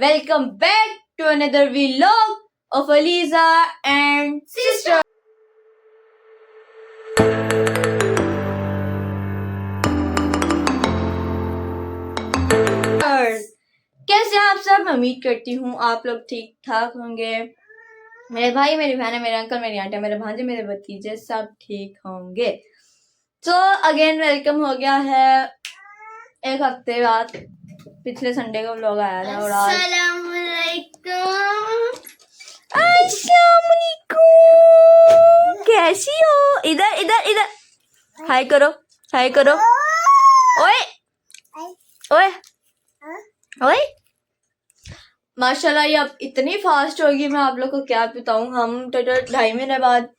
Welcome back to another vlog of Aliza and sister. कैसे आप सब? मैं उम्मीद करती हूँ आप लोग ठीक ठाक होंगे। मेरे भाई, मेरी बहन, मेरे अंकल, मेरी आंटी, मेरे भांजे, मेरे भतीजे सब ठीक होंगे। तो अगेन वेलकम हो गया है एक हफ्ते बाद। पिछले संडे को व्लॉग आया था और आज अस्सलामुअलैकुम। कैसी हो? इधर इधर इधर हाय करो, हाय करो। ओए ओए ओए, माशाल्लाह ये अब इतनी फास्ट होगी, मैं आप लोग को क्या बताऊं। हम टोटल 2.5 महीने बाद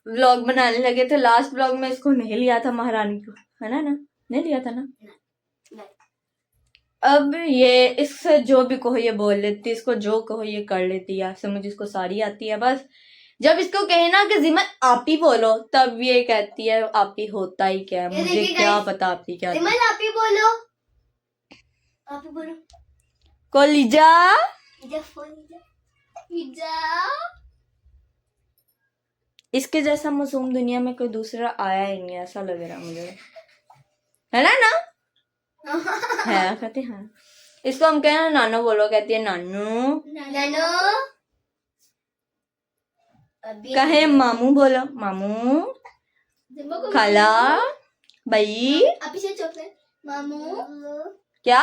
व्लॉग बनाने लगे थे। लास्ट व्लॉग में इसको नहीं लिया था महारानी को, है ना? नहीं लिया था ना। अब ये इससे जो भी कहो ये बोल लेती, इसको जो कहो ये कर लेती है। समझ इसको सारी आती है। बस जब इसको कहे ना कि जिमन आप ही बोलो, तब ये कहती है आप ही होता ही क्या है, मुझे क्या पता आप ही क्या। आप ही बोलो, आप ही बोलो। कोलिजा इसके जैसा मासूम दुनिया में कोई दूसरा आया ही नहीं, ऐसा लग रहा मुझे, है ना? है कहते हैं इसको। हम कहें नानो बोलो, कहती है नानू। नानो कहे मामू बोलो, मामू। खाला भाई मामू क्या?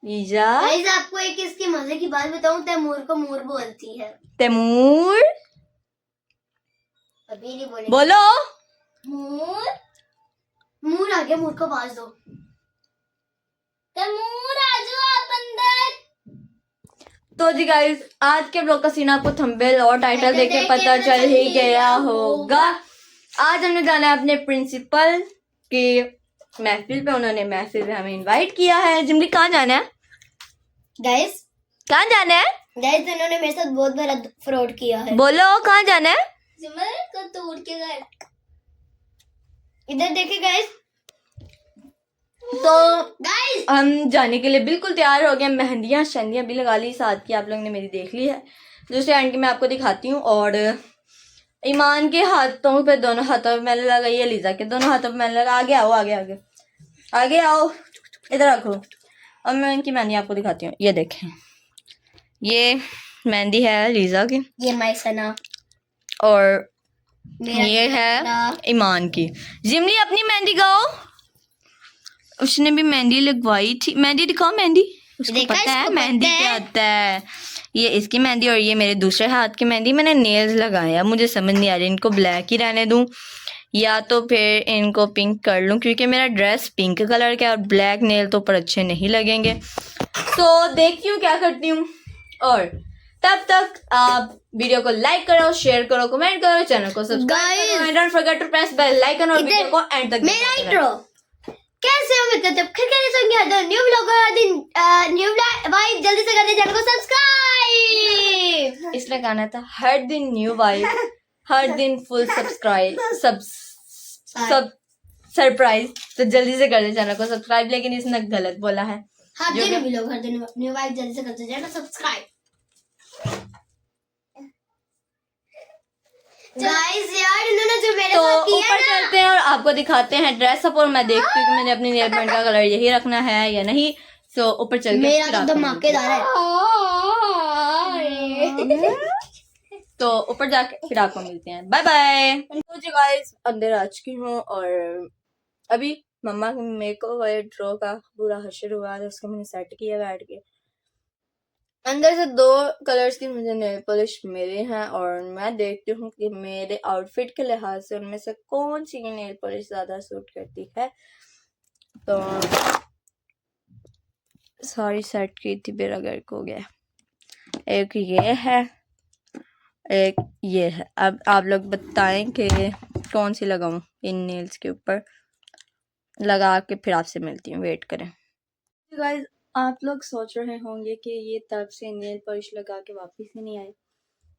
लीजा। आपको एक इसकी मजे की बात बताऊं, तैमूर को मूर बोलती है। तैमूर अभी नहीं बोले। बोलो मूर। मूर आ गया, मूर को आवाज दो। तैमूर आ जाओ आप अंदर। तो जी गाइस, आज के ब्लॉग का सीन आपको थंबनेल और टाइटल देख के पता चल ही गया होगा। आज हमने जाना है अपने प्रिंसिपल की महफिल पे। उन्होंने महफिल पे हमें इनवाइट किया है। जिमली कहाँ जाना है गाइस? कहाँ जाना है गाइस? उन्होंने मेरे साथ बहुत बड़ा फ्रॉड किया है। बोलो कहाँ जाना है? सिमर को तोड़ के गए। इधर देखिए गाइस। तो गाइस हम जाने के लिए बिल्कुल तैयार हो गए। मेहंदियां शंदियां भी लगा ली साथ की, आप लोग ने मेरी देख ली है। दूसरे एंड की मैं आपको दिखाती हूँ। और ईमान के हाथों पे, दोनों हाथों पे मैंने लगाई है, लीजा के दोनों हाथों पे मैंने लगा। आगे आओ, आगे आगे आगे आओ, इधर रखो। अब मैं इनकी मेहंदी आपको दिखाती हूँ। ये देखें, ये मेहंदी है लीजा की, ये माइसना, और ये है ईमान की। जिमली अपनी मेहंदी गाओ। उसने भी मेहंदी लगवाई थी। मेहंदी दिखाओ, मेहंदी। उसको पता है मेहंदी क्या होता है। ये इसकी मेहंदी और ये मेरे दूसरे हाथ की मेहंदी। मैंने नेल्स लगाया, मुझे समझ नहीं आ रही इनको ब्लैक ही रहने दूं या तो फिर इनको पिंक कर लूं, क्योंकि मेरा ड्रेस पिंक कलर का है और ब्लैक नेल तो ऊपर अच्छे नहीं लगेंगे। तो देखती हूँ क्या करती हूँ। और तब तक आप वीडियो को लाइक करो, शेयर करो, कमेंट करो, चैनल को सब्सक्राइब करो, and don't forget to press bell icon और वीडियो को एंड तक मेरा इंट्रो। कैसे हो मित्र? जब खैर कैसे होंगे? हर न्यू व्लॉग, हर दिन न्यू वाइब। जल्दी से कर दे चैनल को सब्सक्राइब। इसलिए गाना था हर दिन न्यू वाइब, हर दिन फुल सब्सक्राइब, सब सरप्राइज। तो जल्दी से कर दे चैनल को सब्सक्राइब। लेकिन इसने गलत बोला है। हर दिन व्लॉग, हर दिन न्यू वाइब। जल्दी से कर दे चैनल सब्सक्राइब। गाइस यार, इन्होंने जो मेरे साथ किया ऊपर चलते हैं और आपको दिखाते हैं ड्रेस अप। और मैं देखती हूँ कि मैंने अपनी नेल पेंट का कलर यही रखना है या नहीं। सो ऊपर चल के मेरा तो धमाकेदार है। तो ऊपर जाके फिर आपको मिलते हैं। Bye bye. तो जी गाइस, अंदर आ चुकी हूँ और अभी मम्मा मेरे को ड्रॉ का पूरा हशर हुआ है, उसको मैंने सेट किया बैठ के। अंदर से 2 कलर्स की मुझे नेल पॉलिश मिली हैं और मैं देखती हूँ कि मेरे आउटफिट के लिहाज से उनमें से कौन सी नेल पॉलिश ज्यादा सूट करती है। तो सॉरी, सेट की थी, मेरा घर को गया। एक ये है, एक ये है। अब आप लोग बताएं कि कौन सी लगाऊं इन नेल्स के ऊपर। लगा के फिर आपसे मिलती हूँ, वेट करें। गाइस, आप लोग सोच रहे होंगे कि ये तब से नेल पॉलिश लगा के वापस ही नहीं आए।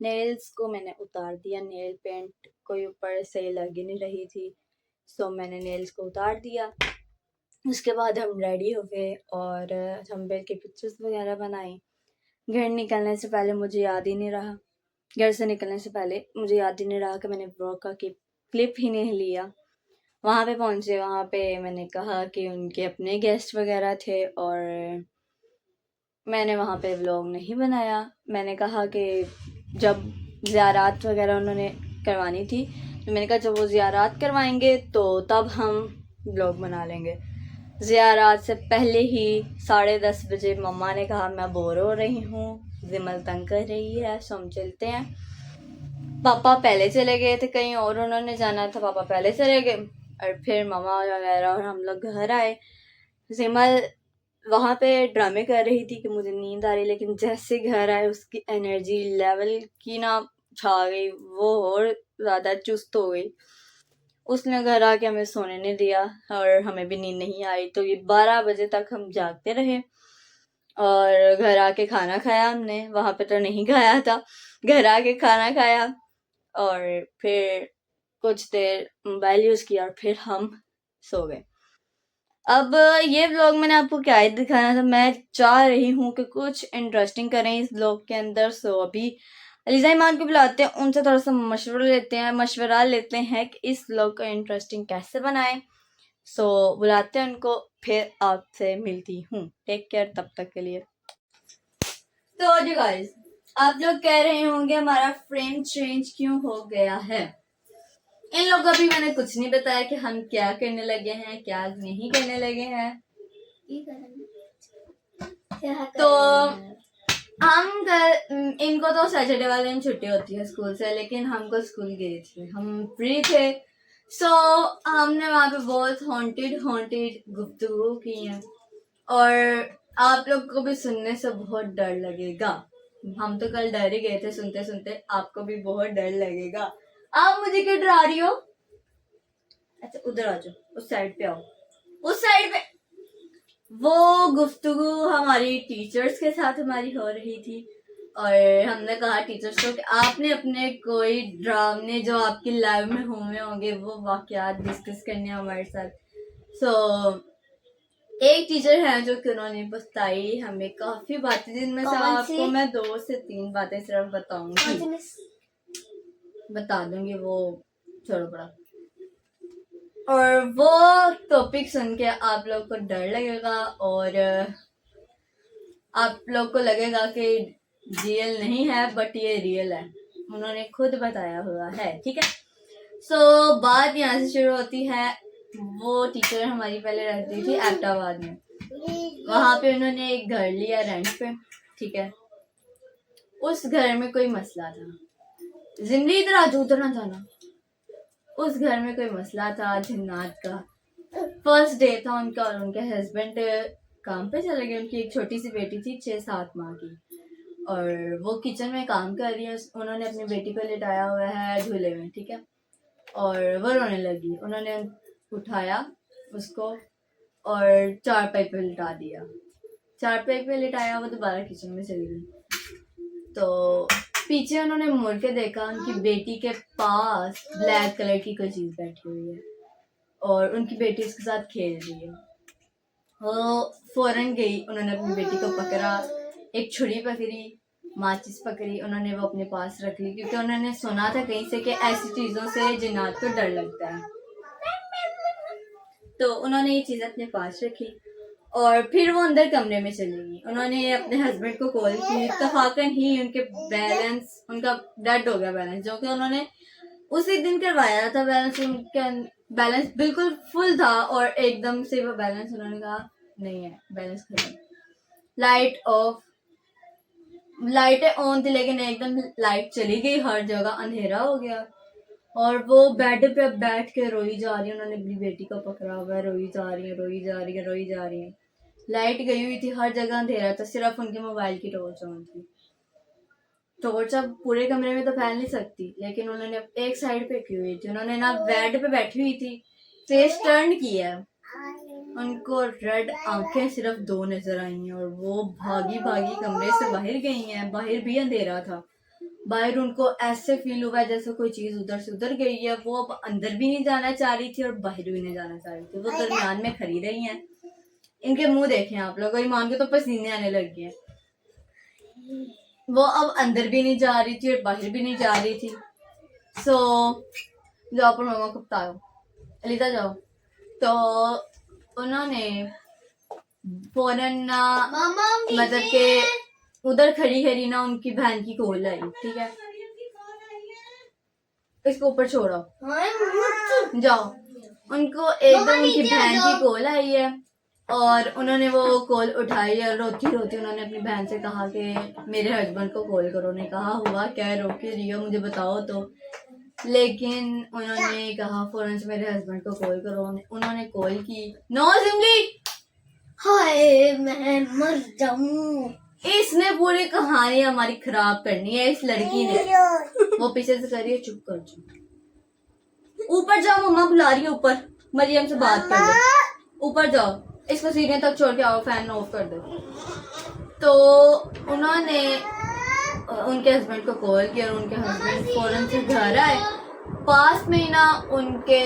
नेल्स को मैंने उतार दिया, नेल पेंट कोई ऊपर सही लग ही नहीं रही थी, सो मैंने नेल्स को उतार दिया। उसके बाद हम रेडी हो गए और थंबनेल की पिक्चर्स वगैरह बनाई। घर निकलने से पहले मुझे याद ही नहीं रहा, घर से निकलने से पहले मुझे याद ही नहीं रहा कि मैंने व्लॉग का क्लिप ही नहीं लिया। वहाँ पे पहुँचे, वहाँ पे मैंने कहा कि उनके अपने गेस्ट वगैरह थे और मैंने वहाँ पे व्लॉग नहीं बनाया। मैंने कहा कि जब ज़ियारात वगैरह उन्होंने करवानी थी तो मैंने कहा जब वो ज़ियारात करवाएंगे तो तब हम व्लॉग बना लेंगे। ज़ियारात से पहले ही 10:30 बजे मम्मा ने कहा मैं बोर हो रही हूँ, जिमल तंग कर रही है, सो हम चलते हैं। पापा पहले चले गए थे कहीं और, उन्होंने जाना था, पापा पहले चले गए और फिर मम्मा वगैरह और हम लोग घर आए। जिमल वहाँ पे ड्रामे कर रही थी कि मुझे नींद आ रही, लेकिन जैसे घर आए उसकी एनर्जी लेवल की ना छा गई, वो और ज़्यादा चुस्त हो गई। उसने घर आके हमें सोने नहीं दिया और हमें भी नींद नहीं आई, तो ये 12 बजे तक हम जागते रहे। और घर आके खाना खाया हमने, वहाँ पे तो नहीं खाया था, घर आके खाना खाया और फिर कुछ देर मोबाइल यूज़ किया और फिर हम सो गए। अब ये व्लॉग मैंने आपको क्या ही दिखाना था, मैं चाह रही हूँ कि कुछ इंटरेस्टिंग करें इस व्लॉग के अंदर। सो अभी अलीज़ा ईमान को बुलाते हैं, उनसे थोड़ा सा मशवरा लेते हैं कि इस व्लॉग को इंटरेस्टिंग कैसे बनाएं। सो बुलाते हैं उनको, फिर आपसे मिलती हूँ। टेक केयर तब तक के लिए। तो जी गाइस, आप लोग कह रहे होंगे हमारा फ्रेम चेंज क्यों हो गया है। इन लोगों को भी मैंने कुछ नहीं बताया कि हम क्या करने लगे हैं, क्या नहीं करने लगे हैं। तो इनको तो सैटरडे वाले दिन छुट्टी होती है स्कूल से, लेकिन हमको स्कूल गए थे, हम फ्री थे। सो हमने वहाँ पे बहुत हॉन्टेड गुफ्तगू की है और आप लोग को भी सुनने से बहुत डर लगेगा। हम तो कल डर ही गए थे सुनते सुनते, आपको भी बहुत डर लगेगा। आप मुझे क्यों डरा रही हो? अच्छा उधर आ जाओ, उस साइड पे आओ, उस साइड पे। वो गुफ्तगू हमारी टीचर्स के साथ हमारी हो रही थी और हमने कहा टीचर्स को कि आपने अपने कोई ड्रामे जो आपकी लाइफ में हुए होंगे वो वाकयात डिस्कस करने हमारे साथ। सो एक टीचर है जो कि उन्होंने बताई हमें काफी बातें, जिनमें से आपको मैं 2 से 3 बातें सिर्फ बताऊंगी, बता दूंगी, वो छोड़ो पड़ा। और वो टॉपिक सुन के आप लोग को डर लगेगा और आप लोग को लगेगा कि रियल नहीं है, बट ये रियल है, उन्होंने खुद बताया हुआ है, ठीक है। सो बात यहाँ से शुरू होती है। वो टीचर हमारी पहले रहती थी एबटाबाद में, वहां पे उन्होंने एक घर लिया रेंट पे, ठीक है। उस घर में कोई मसला था, जिंदगी इधर आज उधर ना जाना। उस घर में कोई मसला था जिन्नात का। फर्स्ट डे था उनका और उनके हस्बैंड काम पे चले गए। उनकी एक छोटी सी बेटी थी 6-7 माह की और वो किचन में काम कर रही है। उन्होंने अपनी बेटी को लिटाया हुआ है झूले में, ठीक है, और वो रोने लगी। उन्होंने उठाया उसको और चारपाई पे लिटा दिया। चारपाई पे लिटाया, वो दोबारा किचन में चली गई। तो पीछे उन्होंने मुड़ के देखा, उनकी बेटी के पास ब्लैक कलर की कोई चीज बैठी हुई है और उनकी बेटी उसके साथ खेल रही है। वो फौरन गई, उन्होंने अपनी बेटी को पकड़ा, एक छुरी पकड़ी, माचिस पकड़ी, उन्होंने वो अपने पास रख ली क्योंकि उन्होंने सुना था कहीं से कि ऐसी चीजों से जिन्नात को डर लगता है। तो उन्होंने ये चीज अपने पास रखी और फिर वो अंदर कमरे में चली गई। उन्होंने अपने हस्बैंड को कॉल की, इत्तफाकन ही उनका डेड हो गया बैलेंस, जो कि उन्होंने उसी दिन करवाया था। बैलेंस बिल्कुल फुल था और एकदम से वो बैलेंस उन्होंने कहा नहीं है, बैलेंस खत्म। लाइटें ऑन थी लेकिन एकदम लाइट चली गई, हर जगह अंधेरा हो गया और वो बेड पे बैठ के रोई जा रही है। उन्होंने अपनी बेटी को पकड़ा हुआ है, रोई जा रही है। लाइट गई हुई थी, हर जगह अंधेरा था, सिर्फ उनके मोबाइल की टॉर्च ऑन थी। टॉर्च अब पूरे कमरे में तो फैल नहीं सकती, लेकिन उन्होंने एक साइड पे की हुई थी। उन्होंने ना बेड पे बैठी हुई थी, फेस टर्न किया, उनको रेड आंखें सिर्फ 2 नजर आई हैं और वो भागी कमरे से बाहर गई हैं। बाहर भी अंधेरा था, बाहर उनको ऐसे फील हुआ जैसे कोई चीज उधर से उधर गई है। वो अब अंदर भी नहीं जाना चाह रही थी और बाहर भी नहीं जाना चाह रही थी, वो दरमियान में खड़ी रही हैं। इनके मुंह देखें आप लोग, ईमान के तो पसीने आने लग गए। वो अब अंदर भी नहीं जा रही थी और बाहर भी नहीं जा रही थी। सो जाओ पर मामा को बताओ, अलीदा जाओ। तो उन्होंने फौरन ना मामा मतलब के उधर खड़ी खड़ी ना उनकी बहन की कॉल आई, ठीक है, इसको ऊपर छोड़ो, जाओ। उनको एकदम उनकी बहन की कॉल आई है और उन्होंने वो कॉल उठाई और रोती रोती उन्होंने अपनी बहन से कहा कि मेरे हस्बैंड को कॉल करो। ने कहा हुआ क्या, रो के रही हो, मुझे बताओ तो। लेकिन उन्होंने कहा फौरन से मेरे हस्बैंड को कॉल करो। उन्होंने कॉल की। नो सिमली, हाय मैं मर जाऊं। इसने पूरी कहानी हमारी खराब करनी है इस लड़की ने। वो पीछे से करिए, चुप कर, चुप। ऊपर जाओ, मम्मा बुला रही है ऊपर, मरियम से बात कर लो। ऊपर जाओ, इसको सीढ़ियों तक छोड़ के आओ, फैन ऑफ कर दो। तो उन्होंने उनके हस्बैंड को कॉल किया और उनके हस्बैंड फौरन से घर आए। पास में ही ना उनके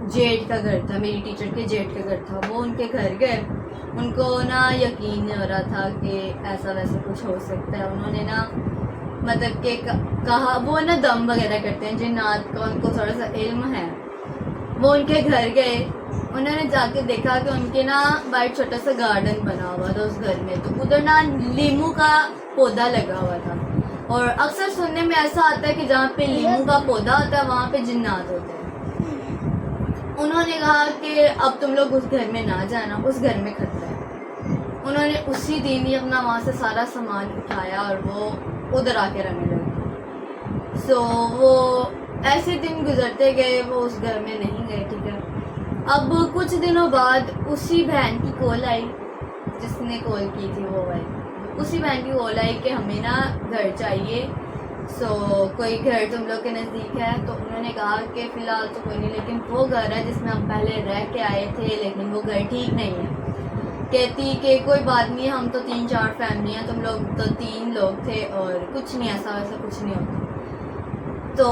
जेठ का घर था, मेरी टीचर के जेठ का घर था। वो उनके घर गए। उनको ना यकीन नहीं हो रहा था कि ऐसा वैसा कुछ हो सकता है। उन्होंने ना मतलब कि कहा, वो ना दम वगैरह करते हैं, जिन्नात का उनको थोड़ा सा इल्म है। वो उनके घर गए। उन्होंने जाके देखा कि उनके ना बाहर छोटा सा गार्डन बना हुआ था उस घर में। तो उधर ना लीमू का पौधा लगा हुआ था। और अक्सर सुनने में ऐसा आता है कि जहाँ पे लीमू का पौधा होता है वहाँ पे जिन्नात होते हैं। उन्होंने कहा कि अब तुम लोग उस घर में ना जाना, उस घर में खतरा है। उन्होंने उसी दिन ही अपना वहाँ से सारा सामान उठाया और वो उधर आके रहने लगे। सो वो ऐसे दिन गुजरते गए, वो उस घर में नहीं गए, ठीक है। अब कुछ दिनों बाद उसी बहन की कॉल आई जिसने कॉल की थी, वो आई। उसी बहन की कॉल आई कि हमें ना घर चाहिए। सो कोई घर तुम लोग के नज़दीक है? तो उन्होंने कहा कि फ़िलहाल तो कोई नहीं, लेकिन वो घर है जिसमें हम पहले रह के आए थे, लेकिन वो घर ठीक नहीं है। कहती कि कोई बात नहीं, हम तो 3-4 फैमिली हैं, तुम लोग तो 3 लोग थे और कुछ नहीं, ऐसा वैसा कुछ नहीं होता। तो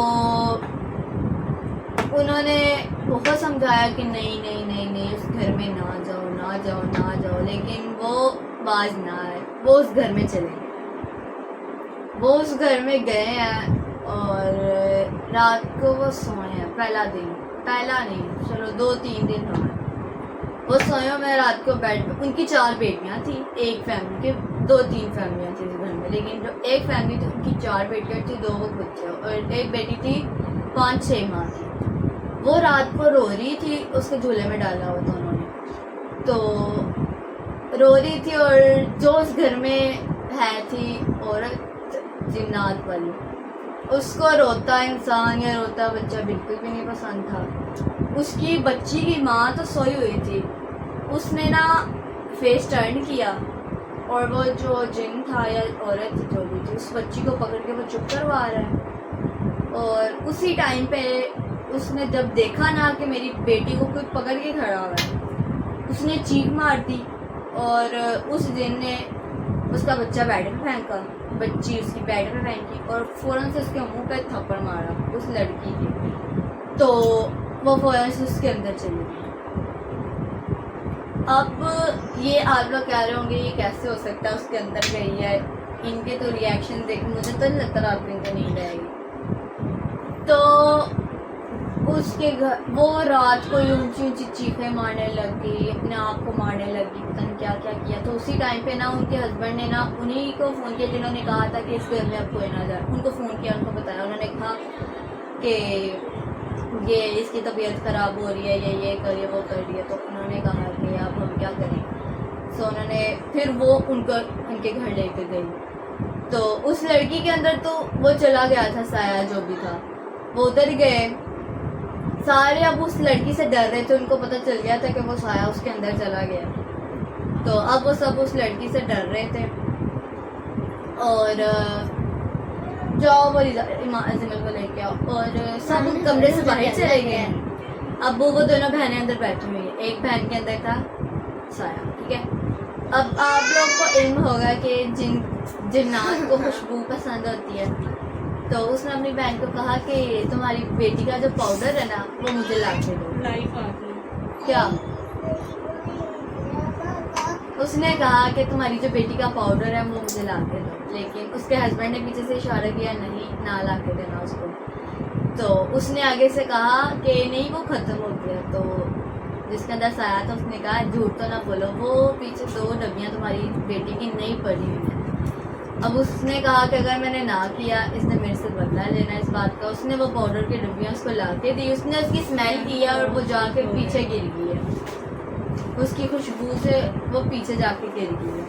उन्होंने बहुत समझाया कि नहीं नहीं नहीं नहीं, उस घर में ना जाओ ना जाओ ना जाओ, लेकिन वो बाज ना आए। वो उस घर में चले गए। वो उस घर में गए हैं और रात को वो सोए हैं। पहला नहीं, चलो 2-3 दिन हुए। वो सोए में रात को बेड पे। उनकी 4 बेटियां थी, एक फैमिली के 2-3 फैमिलियां थी इस घर में, लेकिन जो एक फैमिली थी उनकी 4 बेटियां थी, 2 वो खुद थे और एक बेटी थी 5-6 माह की। वो रात को रो रही थी, उसके झूले में डाला हुआ था उन्होंने। तो रो रही थी और जो उस घर में है थी औरत जिन्नात वाली, उसको रोता इंसान या रोता बच्चा बिल्कुल भी नहीं पसंद था। उसकी बच्ची की माँ तो सोई हुई थी, उसने ना फेस टर्न किया और वो जो जिन था या औरत जो भी थी, उस बच्ची को पकड़ के वो चुप करवा रहा है। और उसी टाइम पे उसने जब देखा ना कि मेरी बेटी को कोई पकड़ के खड़ा हुआ है, उसने चीख मार दी और उस जिन ने उसका बच्चा बेड पे फेंका, बच्ची उसकी बेड पे फेंकी और फ़ौरन से उसके मुंह पे थप्पड़ मारा उस लड़की के। तो वो फ़ौरन से उसके अंदर चली गई। अब ये आप लोग कह रहे होंगे ये कैसे हो सकता है, उसके अंदर गई है। इनके तो रिएक्शन देख मुझे तो नहीं लगता रात को इनको नींद आएगी। तो उसके घर वो रात को ऊंची ऊंची चीखें मारने लगी, अपने आप को मारने लगी, पता नहीं क्या क्या किया। तो उसी टाइम पे ना उनके हस्बैंड ने ना उन्हीं को फ़ोन किया जिन्होंने कहा था कि इस घर में अब कोई ना जाए। उनको फ़ोन किया, उनको बताया। उन्होंने कहा कि ये इसकी तबीयत ख़राब हो रही है, ये करिए वो कर रही है। तो उन्होंने कहा कि अब हम क्या करें। सो उन्होंने फिर वो उनके घर लेकर गई। तो उस लड़की के अंदर तो वो चला गया था साया जो भी था, वो उधर गए सारे। अब उस लड़की से डर रहे थे, उनको पता चल गया था कि वो साया उसके अंदर चला गया। तो अब वो सब उस लड़की से डर रहे थे और जाओ वो जिमल को लेके आओ और सब कमरे से बाहर चले गए। अब वो दोनों बहनें अंदर बैठी हुई है। एक बहन के अंदर था साया, ठीक है। अब आप लोग को इल्म होगा कि जिन्नात को खुशबू पसंद होती है, तो उसने अपनी बहन को कहा कि तुम्हारी बेटी का जो पाउडर है ना वो मुझे ला के दो। लाइफ आ गई। क्या उसने कहा कि तुम्हारी जो बेटी का पाउडर है वो मुझे ला के दो, लेकिन उसके हस्बैंड ने पीछे से इशारा किया नहीं ना ला के देना उसको। तो उसने आगे से कहा कि नहीं वो ख़त्म हो गया। तो जिसके अंदर से आया था उसने कहा झूठ तो ना बोलो, वो पीछे 2 डब्बियाँ तुम्हारी बेटी की नहीं पड़ी हुई हैं। अब उसने कहा कि अगर मैंने ना किया इसने मेरे से बदला लेना इस बात का। उसने वो पाउडर की डब्बियाँ उसको ला के दी, उसने उसकी स्मेल किया और वो जाके पीछे गिर गई है, उसकी खुशबू से वो पीछे जाके गिर गई है।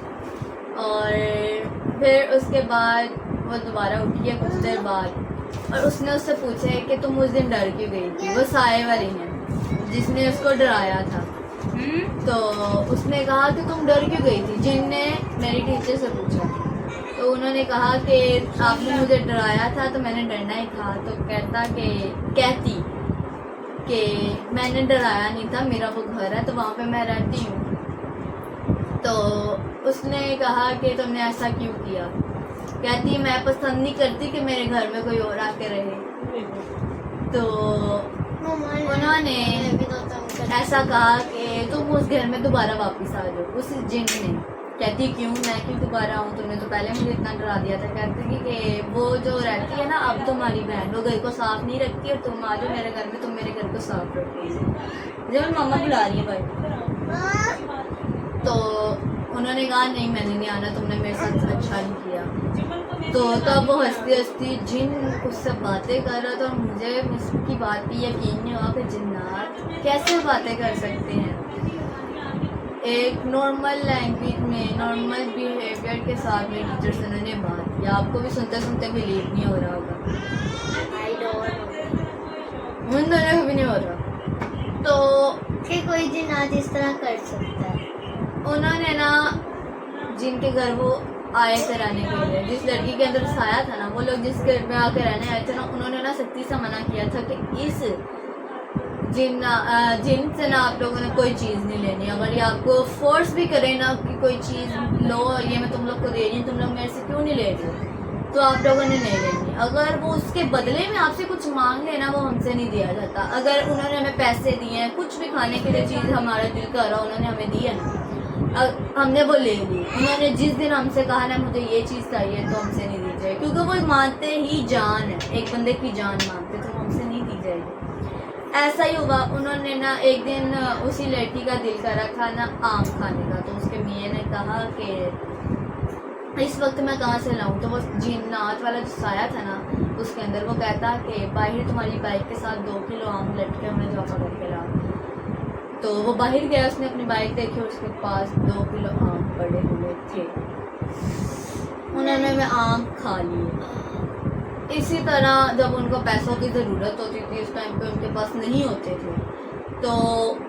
और फिर उसके बाद वो दोबारा उठी है कुछ देर बाद, और उसने उससे पूछा है कि तुम उस दिन डर क्यों गई थी। वो साए वाली है जिसने उसको डराया था। तो उसने कहा कि तुम डर क्यों गई थी, जिनने मेरी टीचर से पूछा। तो उन्होंने कहा कि आपने मुझे डराया था तो मैंने डरना ही था। तो कहती कि मैंने डराया नहीं था, मेरा वो घर है तो वहाँ पे मैं रहती हूँ। तो उसने कहा कि तुमने ऐसा क्यों किया। कहती मैं पसंद नहीं करती कि मेरे घर में कोई और आके रहे। तो उन्होंने ऐसा कहा कि तुम उस घर में दोबारा वापस आ जाओ। उस जिन ने कहती क्यों, मैं क्यों दोबारा आऊँ, तुमने तो पहले मुझे इतना डरा दिया था। कहती कि वो जो रहती है ना अब तुम्हारी बहन, वो घर को साफ नहीं रखती और तुम आ जाओ मेरे घर में, तुम मेरे घर को साफ रखो। जब मम्मा बुला रही है भाई। तो उन्होंने कहा नहीं मैंने नहीं आना, तुमने मेरे साथ अच्छा नहीं किया। तो तब वो हंसती हंसती जिन उससे बातें कर रहा था और मुझे उसकी बात पे यकीन नहीं हुआ कि जिन्नात कैसे बातें कर सकते हैं। एक नॉर्मल लैंग्वेज में नॉर्मल बिहेवियर के साथ मेरी टीचर से उन्होंने बात किया। आपको भी सुनते सुनते बिलीव नहीं हो रहा होगा, उन दोनों को भी नहीं हो रहा। तो कि कोई जिन्नात इस तरह कर सकता है। उन्होंने ना जिनके घर वो आए थे रहने के लिए, जिस लड़की के अंदर साया था ना, वो लोग जिस घर में आके रहने आए थे ना, उन्होंने ना सख्ती से मना किया था कि इस जिन से ना आप लोगों ने कोई चीज़ नहीं लेनी। अगर ये आपको फोर्स भी करे ना कि कोई चीज़ लो, ये मैं तुम लोग को दे रही हूँ, तुम लोग मेरे से क्यों नहीं ले रहे, तो आप लोगों ने नहीं लेनी। अगर वो उसके बदले में आपसे कुछ मांग लेना, वो हमसे नहीं दिया जाता। अगर उन्होंने हमें पैसे दिए हैं, कुछ भी खाने के लिए चीज़ हमारा दिल कर रहा उन्होंने हमें दी है ना, हमने वो ले ली। उन्होंने जिस दिन हमसे कहा ना मुझे ये चीज़ चाहिए तो हमसे नहीं दी जाएगी, क्योंकि वो मानते ही जान है, एक बंदे की जान मानते, तो हमसे नहीं दी जाएगी। ऐसा ही हुआ। उन्होंने ना एक दिन उसी लड़की का दिल करा था ना आम खाने का, तो उसके मियाँ ने कहा कि इस वक्त मैं कहाँ से लाऊं। तो वो जिन्नात वाला जो साया था ना उसके अंदर, वो कहता कि बाहर तुम्हारी बाइक के साथ 2 किलो आम लटके हमने जमा करके ला। तो वो बाहर गया, उसने अपनी बाइक देखी और उसके पास 2 किलो आम पड़े हुए थे। उन्होंने आम खा लिए। इसी तरह जब उनको पैसों की ज़रूरत होती थी उस टाइम पे उनके पास नहीं होते थे, तो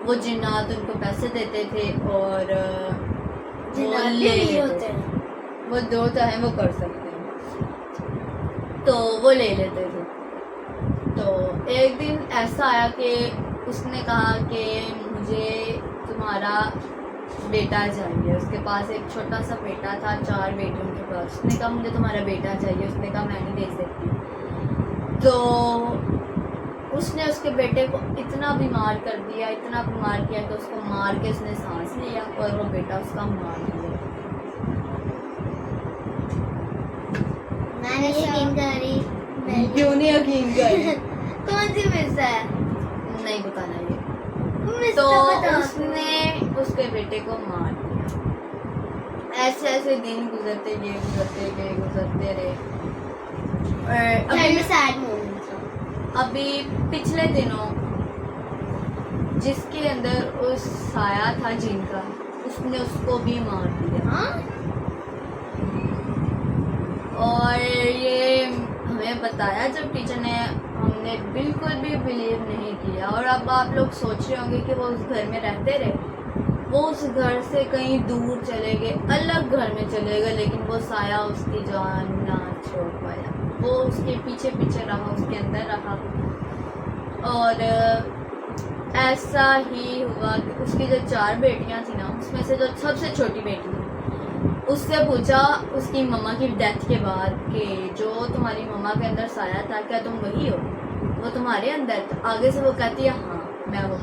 वो जिन्नात उनको पैसे देते थे और वो ले लेते थे। वो जो चाहे वो कर सकते हैं, तो वो ले लेते थे। तो एक दिन ऐसा आया कि उसने कहा कि मुझे तुम्हारा बेटा चाहिए। उसके पास एक छोटा सा बेटा था, 4 बेटे उनके पास। उसने कहा मुझे तुम्हारा बेटा चाहिए। उसने कहा मैं नहीं दे सकती। तो उसने उसके बेटे को इतना बीमार कर दिया, इतना बीमार किया कि उसको मार के उसने सांस लिया और वो बेटा उसका मार दिया। मैंने यकीन करी। क्यों नहीं यकीन कर? कौन सी मिस है? नहीं बताना ये। मिस तो बता। उसने उसके बेटे को मार दिया। ऐसे ऐसे दिन गुजरते रहे। और Very sad moment. अभी पिछले दिनों जिसके अंदर उस साया था जिनका, उसने उसको भी मार दिया। हाँ? और ये हमें बताया जब टीचर ने, हमने बिल्कुल भी बिलीव नहीं किया। और अब आप लोग सोच रहे होंगे कि वो उस घर में रहते रहे, वो उस घर से कहीं दूर चले गए, अलग घर में चले गए, लेकिन वो साया उसकी जान ना छोड़ पाया। वो उसके पीछे पीछे रहा, उसके अंदर रहा। और ऐसा ही हुआ कि उसकी जो 4 बेटियां थी ना, उसमें से जो सबसे छोटी बेटी थी उससे पूछा उसकी मम्मा की डेथ के बाद कि जो तुम्हारी मम्मा के अंदर साया था क्या तुम वही हो, वो तुम्हारे अंदर था? आगे से वो कहती है हाँ मैं वो।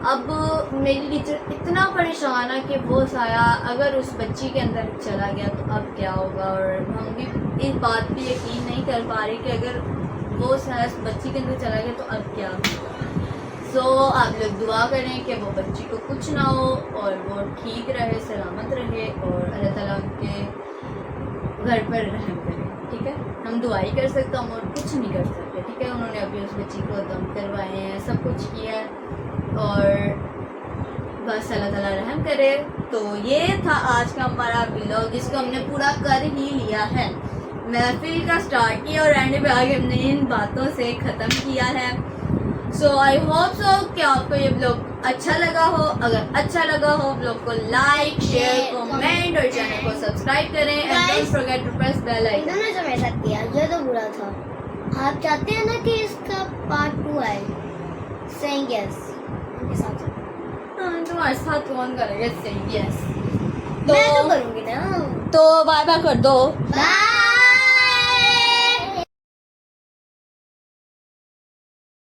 अब मेरी टीचर इतना परेशान है कि वो साया अगर उस बच्ची के अंदर चला गया तो अब क्या होगा, और हम भी इस बात पे यकीन नहीं कर पा रहे कि अगर वो साया उस बच्ची के अंदर चला गया तो अब क्या होगा। सो आप लोग दुआ करें कि वो बच्ची को कुछ ना हो और वो ठीक रहे, सलामत रहे, और अल्लाह ताला उनके घर पर रहम करे। ठीक है, हम दुआ ही कर सकते, हम और कुछ नहीं कर सकते। ठीक है, उन्होंने अभी उस बच्ची को दम करवाए हैं, सब कुछ किया है, और बस अल्लाह ताला रहम करे। तो ये था आज का हमारा व्लॉग, जिसको हमने पूरा कर ही लिया है। महफिल का स्टार्ट किया और एंड पे आगे हमने इन बातों से ख़त्म किया है। सो आई होप सो कि आपको ये व्लॉग अच्छा लगा हो। अगर अच्छा लगा हो व्लॉग को लाइक शेयर कमेंट और चैनल को सब्सक्राइब करें and don't forget to press bell icon. इन्होंने जो मेरे साथ किया ये तो बुरा था। आप चाहते हैं ना कि इसका पार्ट 2 आए? सेइंग यस उनके साथ। हाँ, तुम्हारे साथ कौन करेगा? सही यस मैं तो करूँगी ना। तो बाय बाय कर दो। बाय।